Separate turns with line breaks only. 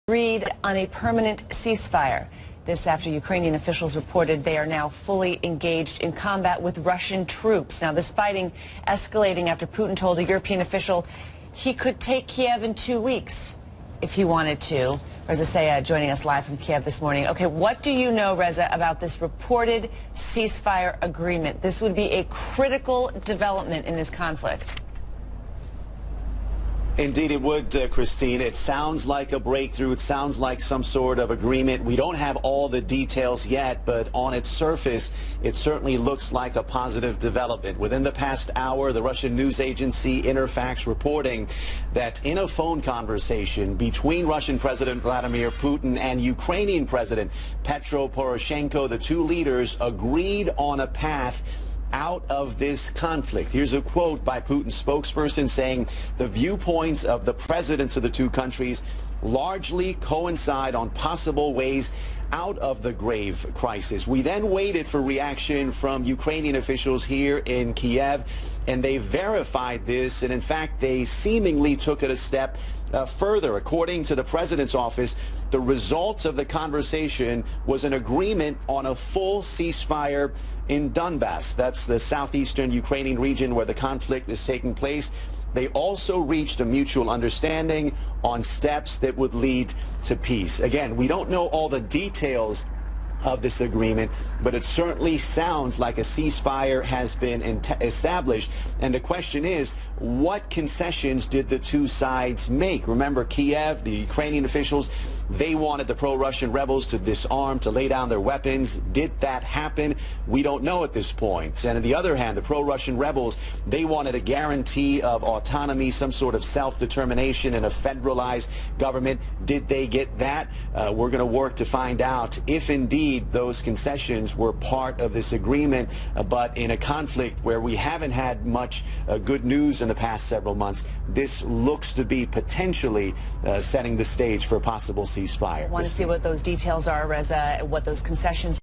Agreed on a permanent ceasefire. This after Ukrainian officials reported they are now fully engaged in combat with Russian troops. Now, this fighting escalating after Putin told a European official he could take Kiev in 2 weeks if he wanted to. Reza Sayed joining us live from Kiev this morning. Okay, what do you know, Reza, about this reported ceasefire agreement? This would be a critical development in this conflict.
Indeed it would, Christine. It sounds like a breakthrough. It sounds like some sort of agreement. We don't have all the details yet, but on its surface, it certainly looks like a positive development. Within the past hour, the Russian news agency Interfax reporting that in a phone conversation between Russian President Vladimir Putin and Ukrainian President Petro Poroshenko, the two leaders agreed on a path out of this conflict. Here's a quote by Putin's spokesperson saying the viewpoints of the presidents of the two countries largely coincide on possible ways out of the grave crisis. We then waited for reaction from Ukrainian officials here in Kiev, and they verified this, and in fact they seemingly took it a step further. According to the president's office, the results of the conversation was an agreement on a full ceasefire in Donbass. That's the southeastern Ukrainian region where the conflict is taking place. They also reached a mutual understanding on steps that would lead to peace. Again, we don't know all the details of this agreement, but it certainly sounds like a ceasefire has been established. And the question is, what concessions did the two sides make? Remember, Kiev, the Ukrainian officials, they wanted the pro-Russian rebels to disarm, to lay down their weapons. Did that happen? We don't know at this point. And on the other hand, the pro-Russian rebels, they wanted a guarantee of autonomy, some sort of self-determination and a federalized government. Did they get that? We're going to work to find out if indeed those concessions were part of this agreement. But in a conflict where we haven't had much good news in the past several months, this looks to be potentially setting the stage for a possible ceasefire.
I want to see what those details are, Reza, what those concessions